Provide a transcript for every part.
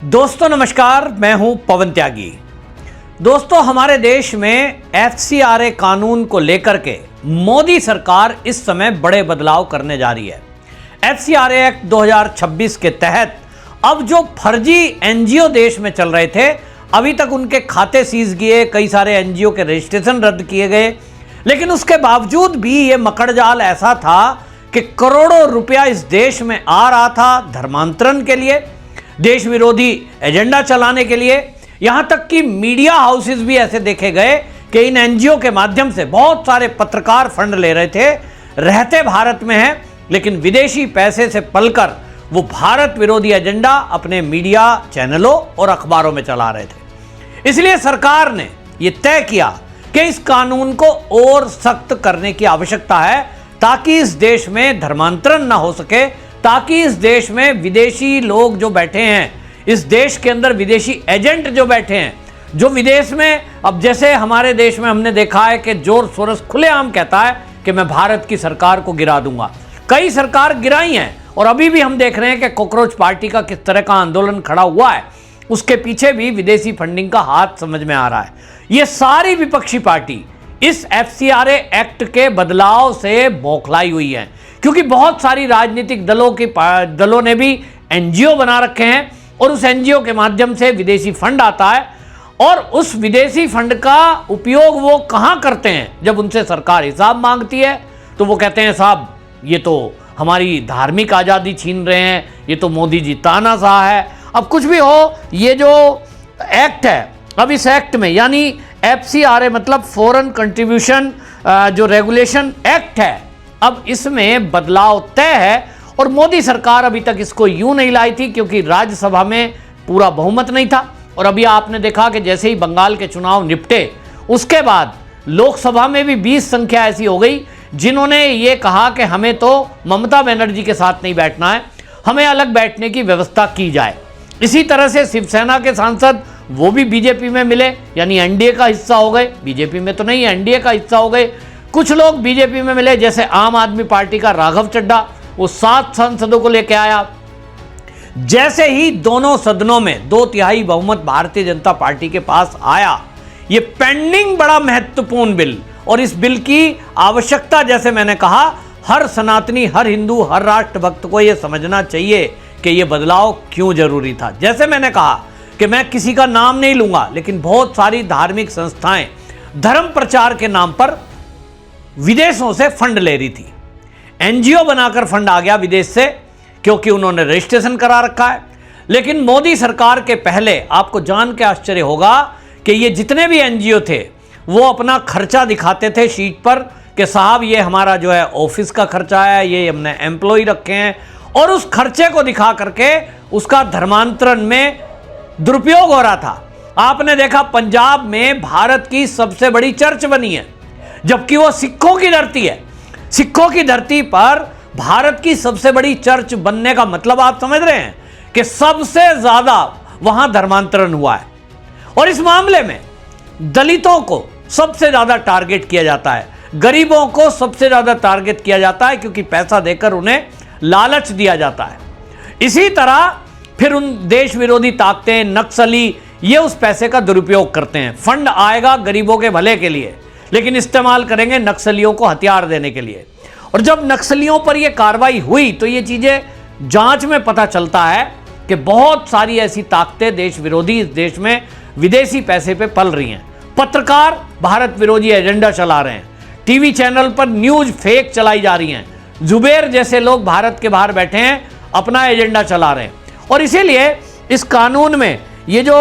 दोस्तों नमस्कार, मैं हूं पवन त्यागी। दोस्तों, हमारे देश में FCRA कानून को लेकर के मोदी सरकार इस समय बड़े बदलाव करने जा रही है। FCRA एक्ट 2026 के तहत अब जो फर्जी एनजीओ देश में चल रहे थे, अभी तक उनके खाते सीज किए, कई सारे एनजीओ के रजिस्ट्रेशन रद्द किए गए, लेकिन उसके बावजूद भी ये मकड़जाल ऐसा था कि करोड़ों रुपया इस देश में आ रहा था धर्मांतरण के लिए, देश विरोधी एजेंडा चलाने के लिए। यहां तक कि मीडिया हाउसेस भी ऐसे देखे गए कि इन एनजीओ के माध्यम से बहुत सारे पत्रकार फंड ले रहे थे, रहते भारत में हैं, लेकिन विदेशी पैसे से पलकर वो भारत विरोधी एजेंडा अपने मीडिया चैनलों और अखबारों में चला रहे थे। इसलिए सरकार ने यह तय किया कि इस कानून को और सख्त करने की आवश्यकता है, ताकि इस देश में धर्मांतरण ना हो सके, ताकि इस देश में विदेशी लोग जो बैठे हैं, इस देश के अंदर विदेशी एजेंट जो बैठे हैं, जो विदेश में, अब जैसे हमारे देश में हमने देखा है कि जोर सोरस खुलेआम कहता है कि मैं भारत की सरकार को गिरा दूंगा। कई सरकार गिराई हैं और अभी भी हम देख रहे हैं कि कॉकरोच पार्टी का किस तरह का आंदोलन खड़ा हुआ है, उसके पीछे भी विदेशी फंडिंग का हाथ समझ में आ रहा है। ये सारी विपक्षी पार्टी इस FCRA एक्ट के बदलाव से बौखलाई हुई है, क्योंकि बहुत सारी राजनीतिक दलों ने भी एनजीओ बना रखे हैं और उस एनजीओ के माध्यम से विदेशी फंड आता है, और उस विदेशी फंड का उपयोग वो कहां करते हैं। जब उनसे सरकार हिसाब मांगती है तो वो कहते हैं, साहब ये तो हमारी धार्मिक आज़ादी छीन रहे हैं, ये तो मोदी जी तानाशाह है। अब कुछ भी हो, ये जो एक्ट है, अब इस एक्ट में यानी FCRA मतलब फॉरेन कंट्रीब्यूशन जो रेगुलेशन एक्ट है, अब इसमें बदलाव तय है। और मोदी सरकार अभी तक इसको यूं नहीं लाई थी क्योंकि राज्यसभा में पूरा बहुमत नहीं था, और अभी आपने देखा कि जैसे ही बंगाल के चुनाव निपटे, उसके बाद लोकसभा में भी 20 संख्या ऐसी हो गई जिन्होंने ये कहा कि हमें तो ममता बनर्जी के साथ नहीं बैठना है, हमें अलग बैठने की व्यवस्था की जाए। इसी तरह से शिवसेना के सांसद वो भी बीजेपी में मिले, यानी एनडीए का हिस्सा हो गए। बीजेपी में तो नहीं, एनडीए का हिस्सा हो गए। कुछ लोग बीजेपी में मिले, जैसे आम आदमी पार्टी का राघव चड्ढा, वो 7 सांसदों को लेकर आया। जैसे ही दोनों सदनों में 2/3 बहुमत भारतीय जनता पार्टी के पास आया, ये पेंडिंग बड़ा महत्वपूर्ण बिल, और इस बिल की आवश्यकता, जैसे मैंने कहा, हर सनातनी, हर हिंदू, हर राष्ट्रभक्त को यह समझना चाहिए कि यह बदलाव क्यों जरूरी था। जैसे मैंने कहा कि मैं किसी का नाम नहीं लूंगा, लेकिन बहुत सारी धार्मिक संस्थाएं धर्म प्रचार के नाम पर विदेशों से फंड ले रही थी। एनजीओ बनाकर फंड आ गया विदेश से, क्योंकि उन्होंने रजिस्ट्रेशन करा रखा है। लेकिन मोदी सरकार के पहले आपको जान के आश्चर्य होगा कि ये जितने भी एनजीओ थे, वो अपना खर्चा दिखाते थे शीट पर कि साहब ये हमारा जो है ऑफिस का खर्चा है, ये हमने एम्प्लॉय रखे हैं, और उस खर्चे को दिखा करके उसका धर्मांतरण में दुरुपयोग हो रहा था। आपने देखा पंजाब में भारत की सबसे बड़ी चर्च बनी है, जबकि वो सिखों की धरती है। सिखों की धरती पर भारत की सबसे बड़ी चर्च बनने का मतलब आप समझ रहे हैं कि सबसे ज्यादा वहां धर्मांतरण हुआ है। और इस मामले में दलितों को सबसे ज्यादा टारगेट किया जाता है, गरीबों को सबसे ज्यादा टारगेट किया जाता है, क्योंकि पैसा देकर उन्हें लालच दिया जाता है। इसी तरह फिर उन देश विरोधी ताकतें, नक्सली, ये उस पैसे का दुरुपयोग करते हैं। फंड आएगा गरीबों के भले के लिए, लेकिन इस्तेमाल करेंगे नक्सलियों को हथियार देने के लिए। और जब नक्सलियों पर यह कार्रवाई हुई तो ये चीजें जांच में पता चलता है कि बहुत सारी ऐसी ताकतें देश विरोधी इस देश में विदेशी पैसे पे पल रही हैं। पत्रकार भारत विरोधी एजेंडा चला रहे हैं, टीवी चैनल पर न्यूज फेक चलाई जा रही हैं, जुबेर जैसे लोग भारत के बाहर बैठे हैं, अपना एजेंडा चला रहे हैं। और इसीलिए इस कानून में ये जो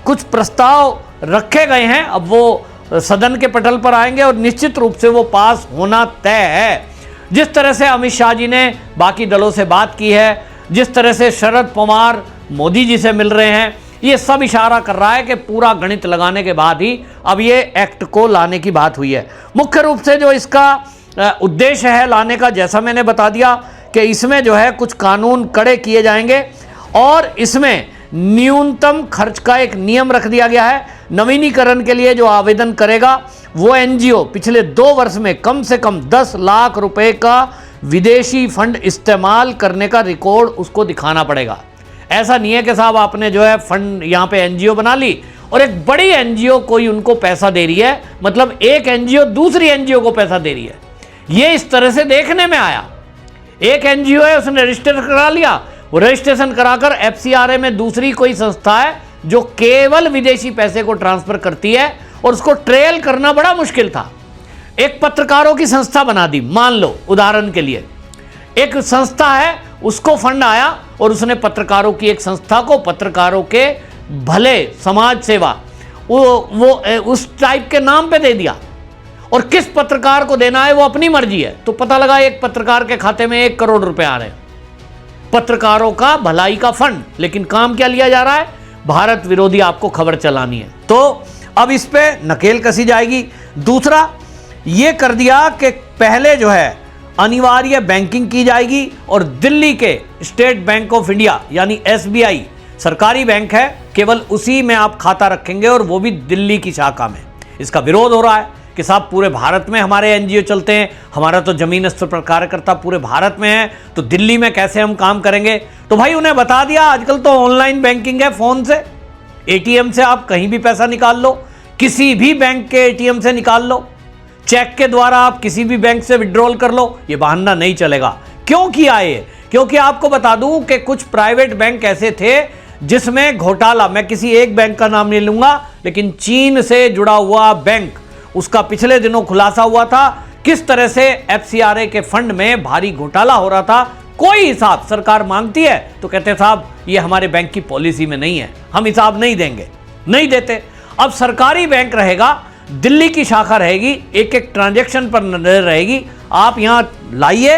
कुछ प्रस्ताव रखे गए हैं, अब वो सदन के पटल पर आएंगे और निश्चित रूप से वो पास होना तय है। जिस तरह से अमित शाह जी ने बाकी दलों से बात की है, जिस तरह से शरद पवार मोदी जी से मिल रहे हैं, ये सब इशारा कर रहा है कि पूरा गणित लगाने के बाद ही अब ये एक्ट को लाने की बात हुई है। मुख्य रूप से जो इसका उद्देश्य है लाने का, जैसा मैंने बता दिया कि इसमें जो है कुछ कानून कड़े किए जाएंगे, और इसमें न्यूनतम खर्च का एक नियम रख दिया गया है। नवीनीकरण के लिए जो आवेदन करेगा वो एनजीओ पिछले 2 वर्ष में कम से कम 10 लाख रुपए का विदेशी फंड इस्तेमाल करने का रिकॉर्ड उसको दिखाना पड़ेगा। ऐसा नहीं है कि साहब आपने जो है फंड यहाँ पे एनजीओ बना ली और एक बड़ी एनजीओ कोई उनको पैसा दे रही है, मतलब एक एनजीओ दूसरी एनजीओ को पैसा दे रही है। ये इस तरह से देखने में आया। एक एनजीओ है, उसने रजिस्टर करा लिया, वो रजिस्ट्रेशन कराकर एफसीआरए में दूसरी कोई संस्था है जो केवल विदेशी पैसे को ट्रांसफर करती है और उसको ट्रेल करना बड़ा मुश्किल था। एक पत्रकारों की संस्था बना दी, मान लो उदाहरण के लिए एक संस्था है, उसको फंड आया और उसने पत्रकारों की एक संस्था को पत्रकारों के भले समाज सेवा वो उस टाइप के नाम पे दे दिया और किस पत्रकार को देना है वो अपनी मर्जी है। तो पता लगा एक पत्रकार के खाते में 1 करोड़ रुपए आ रहे हैं, पत्रकारों का भलाई का फंड, लेकिन काम क्या लिया जा रहा है? भारत विरोधी आपको खबर चलानी है। तो अब इस पे नकेल कसी जाएगी। दूसरा ये कर दिया कि पहले जो है अनिवार्य बैंकिंग की जाएगी और दिल्ली के स्टेट बैंक ऑफ इंडिया यानी एसबीआई सरकारी बैंक है, केवल उसी में आप खाता रखेंगे और वो भी दिल्ली की शाखा में। इसका विरोध हो रहा है कि साहब पूरे भारत में हमारे एनजीओ चलते हैं, हमारा तो जमीन स्तर पर कार्यकर्ता पूरे भारत में है, तो दिल्ली में कैसे हम काम करेंगे? तो भाई उन्हें बता दिया आजकल तो ऑनलाइन बैंकिंग है, फोन से एटीएम से आप कहीं भी पैसा निकाल लो, किसी भी बैंक के एटीएम से निकाल लो, चेक के द्वारा आप किसी भी बैंक से विड्रॉल कर लो। ये बहाना नहीं चलेगा। क्यों किया ये? क्योंकि आपको बता दूं कि कुछ प्राइवेट बैंक ऐसे थे जिसमें घोटाला, मैं किसी एक बैंक का नाम नहीं लूंगा, लेकिन चीन से जुड़ा हुआ बैंक, उसका पिछले दिनों खुलासा हुआ था किस तरह से एफसीआरए के फंड में भारी घोटाला हो रहा था। कोई हिसाब सरकार मांगती है तो कहते साहब ये हमारे बैंक की पॉलिसी में नहीं है, हम हिसाब नहीं देंगे, नहीं देते। अब सरकारी बैंक रहेगा, दिल्ली की शाखा रहेगी, एक एक ट्रांजैक्शन पर नजर रहेगी। आप यहां लाइए,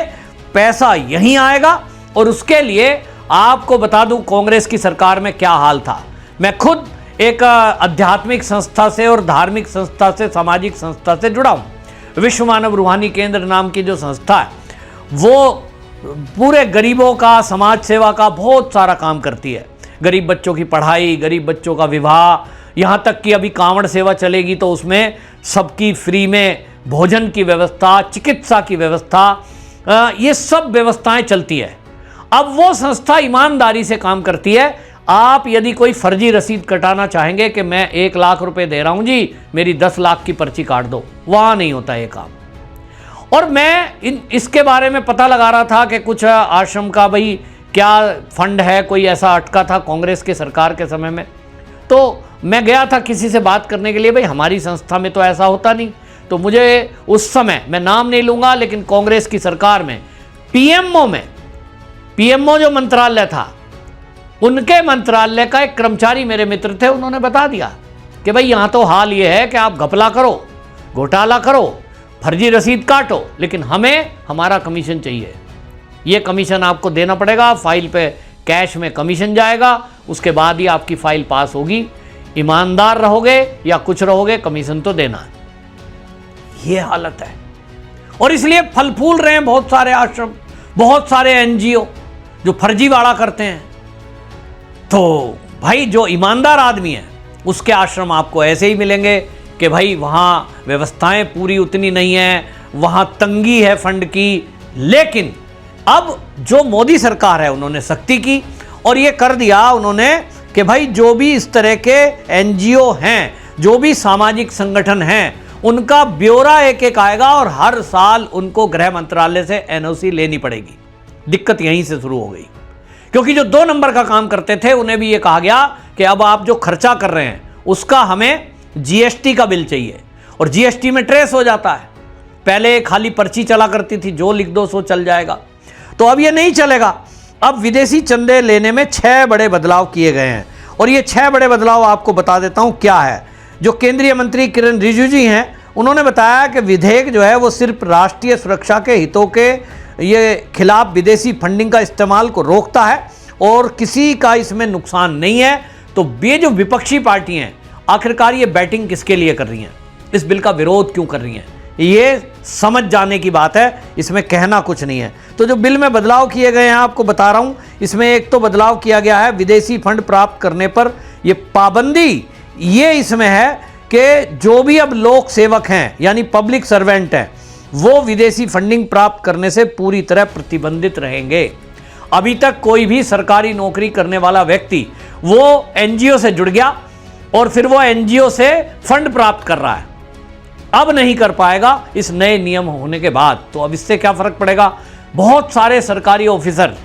पैसा यहीं आएगा। और उसके लिए आपको बता दूं कांग्रेस की सरकार में क्या हाल था। मैं खुद एक आध्यात्मिक संस्था से और धार्मिक संस्था से, सामाजिक संस्था से जुड़ा हूं। विश्व मानव रूहानी केंद्र नाम की जो संस्था है वो पूरे गरीबों का, समाज सेवा का बहुत सारा काम करती है। गरीब बच्चों की पढ़ाई, गरीब बच्चों का विवाह, यहाँ तक कि अभी कांवड़ सेवा चलेगी तो उसमें सबकी फ्री में भोजन की व्यवस्था, चिकित्सा की व्यवस्था, ये सब व्यवस्थाएं चलती है। अब वो संस्था ईमानदारी से काम करती है। आप यदि कोई फर्जी रसीद कटाना चाहेंगे कि मैं 1 लाख रुपए दे रहा हूं जी, मेरी 10 लाख की पर्ची काट दो, वहां नहीं होता ये काम। और मैं इसके बारे में पता लगा रहा था कि कुछ आश्रम का भाई क्या फंड है, कोई ऐसा अटका था कांग्रेस के सरकार के समय में। तो मैं गया था किसी से बात करने के लिए, भाई हमारी संस्था में तो ऐसा होता नहीं। तो मुझे उस समय, मैं नाम नहीं लूंगा, लेकिन कांग्रेस की सरकार में पीएमओ जो मंत्रालय था, उनके मंत्रालय का एक कर्मचारी मेरे मित्र थे, उन्होंने बता दिया कि भाई यहां तो हाल ये है कि आप घपला करो, घोटाला करो, फर्जी रसीद काटो, लेकिन हमें हमारा कमीशन चाहिए। ये कमीशन आपको देना पड़ेगा, फाइल पे कैश में कमीशन जाएगा, उसके बाद ही आपकी फाइल पास होगी। ईमानदार रहोगे या कुछ रहोगे, कमीशन तो देना है। ये हालत है। और इसलिए फल फूल रहे हैं बहुत सारे आश्रम, बहुत सारे एनजीओ जो फर्जीवाड़ा करते हैं। तो भाई जो ईमानदार आदमी है उसके आश्रम आपको ऐसे ही मिलेंगे कि भाई वहाँ व्यवस्थाएं पूरी उतनी नहीं है, वहाँ तंगी है फंड की। लेकिन अब जो मोदी सरकार है उन्होंने सख्ती की और ये कर दिया उन्होंने कि भाई जो भी इस तरह के एनजीओ हैं, जो भी सामाजिक संगठन हैं, उनका ब्यौरा एक एक आएगा और हर साल उनको गृह मंत्रालय से एनओसी लेनी पड़ेगी। दिक्कत यहीं से शुरू हो गई, क्योंकि जो 2 नंबर का काम करते थे उन्हें भी ये कहा गया कि अब आप जो खर्चा कर रहे हैं उसका हमें जीएसटी का बिल चाहिए, और जीएसटी में ट्रेस हो जाता है। पहले खाली पर्ची चला करती थी, जो लिख दो सो चल जाएगा, तो अब ये नहीं चलेगा। अब विदेशी चंदे लेने में 6 बड़े बदलाव किए गए हैं, और ये 6 बड़े बदलाव आपको बता देता हूं क्या है। जो केंद्रीय मंत्री किरण रिजिजू जी हैं, उन्होंने बताया कि विधेयक जो है वो सिर्फ राष्ट्रीय सुरक्षा के हितों के ये खिलाफ विदेशी फंडिंग का इस्तेमाल को रोकता है और किसी का इसमें नुकसान नहीं है। तो ये जो विपक्षी पार्टी हैं, आखिरकार ये बैटिंग किसके लिए कर रही हैं, इस बिल का विरोध क्यों कर रही हैं, ये समझ जाने की बात है, इसमें कहना कुछ नहीं है। तो जो बिल में बदलाव किए गए हैं आपको बता रहा हूं। इसमें एक तो बदलाव किया गया है विदेशी फंड प्राप्त करने पर ये पाबंदी, ये इसमें है कि जो भी अब लोक सेवक हैं यानी पब्लिक सर्वेंट हैं, वो विदेशी फंडिंग प्राप्त करने से पूरी तरह प्रतिबंधित रहेंगे। अभी तक कोई भी सरकारी नौकरी करने वाला व्यक्ति वो एनजीओ से जुड़ गया और फिर वो एनजीओ से फंड प्राप्त कर रहा है, अब नहीं कर पाएगा इस नए नियम होने के बाद। तो अब इससे क्या फर्क पड़ेगा? बहुत सारे सरकारी ऑफिसर,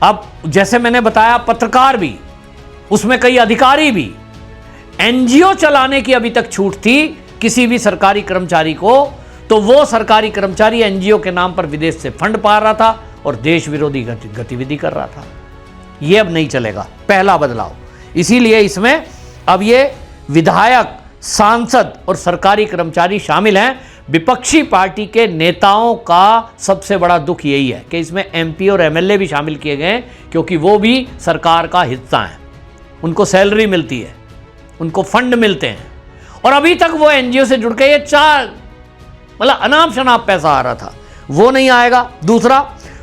अब जैसे मैंने बताया पत्रकार भी, उसमें कई अधिकारी भी, एनजीओ चलाने की अभी तक छूट थी किसी भी सरकारी कर्मचारी को, तो वो सरकारी कर्मचारी एनजीओ के नाम पर विदेश से फंड पा रहा था और देश विरोधी गतिविधि कर रहा था। ये अब नहीं चलेगा, पहला बदलाव। इसीलिए इसमें अब ये विधायक, सांसद और सरकारी कर्मचारी शामिल हैं। विपक्षी पार्टी के नेताओं का सबसे बड़ा दुख यही है कि इसमें एमपी और एमएलए भी शामिल किए गए हैं, क्योंकि वो भी सरकार का हिस्सा हैं, उनको सैलरी मिलती है, उनको फंड मिलते हैं, और अभी तक वो एनजीओ से जुड़ के ये मतलब अनाप शनाप पैसा आ रहा था, वो नहीं आएगा। दूसरा,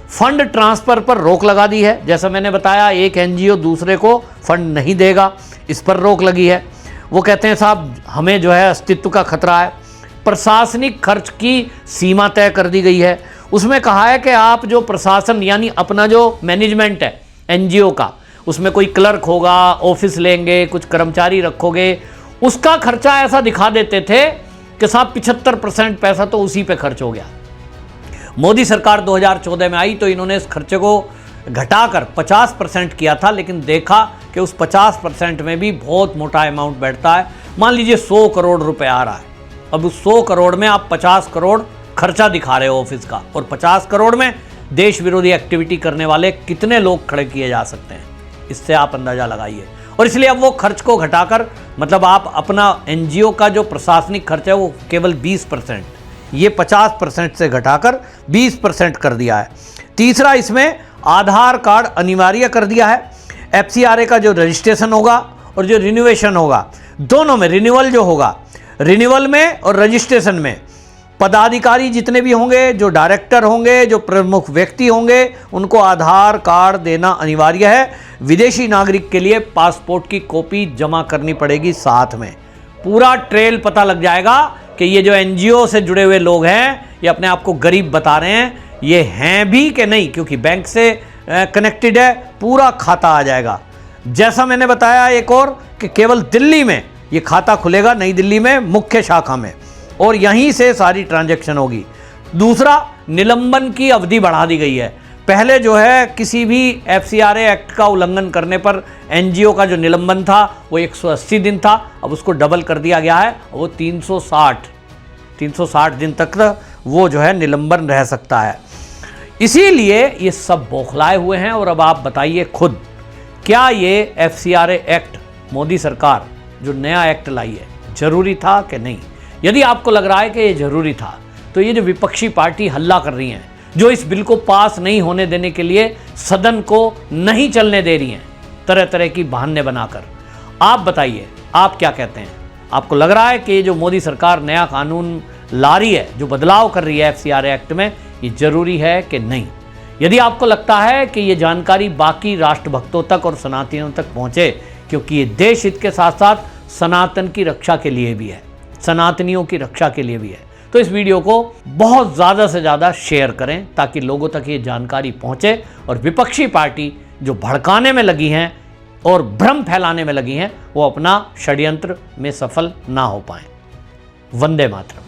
फंड ट्रांसफर पर रोक लगा दी है। जैसा मैंने बताया, एक एनजीओ दूसरे को फंड नहीं देगा, इस पर रोक लगी है। वो कहते हैं साहब हमें जो है अस्तित्व का खतरा है। प्रशासनिक खर्च की सीमा तय कर दी गई है। उसमें कहा है कि आप जो प्रशासन यानी अपना जो मैनेजमेंट है एनजीओ का, उसमें कोई क्लर्क होगा, ऑफिस लेंगे, कुछ कर्मचारी रखोगे, उसका खर्चा ऐसा दिखा देते थे कि साहब 75% पैसा तो उसी पे खर्च हो गया। मोदी सरकार 2014 में आई तो इन्होंने इस खर्चे को घटाकर 50% किया था, लेकिन देखा कि उस 50% में भी बहुत मोटा अमाउंट बैठता है। मान लीजिए 100 करोड़ रुपए आ रहा है, अब उस 100 करोड़ में आप 50 करोड़ खर्चा दिखा रहे हो ऑफिस का, और 50 करोड़ में देश विरोधी एक्टिविटी करने वाले कितने लोग खड़े किए जा सकते हैं, इससे आप अंदाजा लगाइए। और इसलिए अब वो खर्च को घटाकर, मतलब आप अपना एनजीओ का जो प्रशासनिक खर्च है वो केवल 20%, ये 50% से घटाकर 20% कर दिया है। तीसरा, इसमें आधार कार्ड अनिवार्य कर दिया है। एफसीआरए का जो रजिस्ट्रेशन होगा और जो रिन्यूएशन होगा, दोनों में रिन्यूअल जो होगा, रिन्यूअल में और रजिस्ट्रेशन में पदाधिकारी जितने भी होंगे, जो डायरेक्टर होंगे, जो प्रमुख व्यक्ति होंगे, उनको आधार कार्ड देना अनिवार्य है। विदेशी नागरिक के लिए पासपोर्ट की कॉपी जमा करनी पड़ेगी साथ में। पूरा ट्रेल पता लग जाएगा कि ये जो एनजीओ से जुड़े हुए लोग हैं, ये अपने आप को गरीब बता रहे हैं, ये हैं भी कि नहीं, क्योंकि बैंक से कनेक्टेड है, पूरा खाता आ जाएगा। जैसा मैंने बताया एक और कि केवल दिल्ली में ये खाता खुलेगा, नई दिल्ली में मुख्य शाखा में, और यहीं से सारी ट्रांजैक्शन होगी। दूसरा, निलंबन की अवधि बढ़ा दी गई है। पहले जो है किसी भी एफसीआरए एक्ट का उल्लंघन करने पर एनजीओ का जो निलंबन था वो 180 दिन था, अब उसको डबल कर दिया गया है, वो 360 दिन तक वो जो है निलंबन रह सकता है। इसीलिए ये सब बौखलाए हुए हैं। और अब आप बताइए खुद, क्या ये एफसीआरए एक्ट मोदी सरकार जो नया एक्ट लाई है जरूरी था कि नहीं? यदि आपको लग रहा है कि ये जरूरी था, तो ये जो विपक्षी पार्टी हल्ला कर रही हैं, जो इस बिल को पास नहीं होने देने के लिए सदन को नहीं चलने दे रही हैं तरह तरह की बहाने बनाकर, आप बताइए आप क्या कहते हैं? आपको लग रहा है कि ये जो मोदी सरकार नया कानून ला रही है, जो बदलाव कर रही है एफसीआरए एक्ट में, ये जरूरी है कि नहीं? यदि आपको लगता है कि ये जानकारी बाकी राष्ट्रभक्तों तक और सनातनियों तक पहुंचे, क्योंकि ये देश हित के साथ साथ सनातन की रक्षा के लिए भी है, सनातनियों की रक्षा के लिए भी है, तो इस वीडियो को बहुत ज़्यादा से ज़्यादा शेयर करें ताकि लोगों तक ये जानकारी पहुंचे और विपक्षी पार्टी जो भड़काने में लगी हैं और भ्रम फैलाने में लगी हैं, वो अपना षड्यंत्र में सफल ना हो पाएं। वंदे मातरम।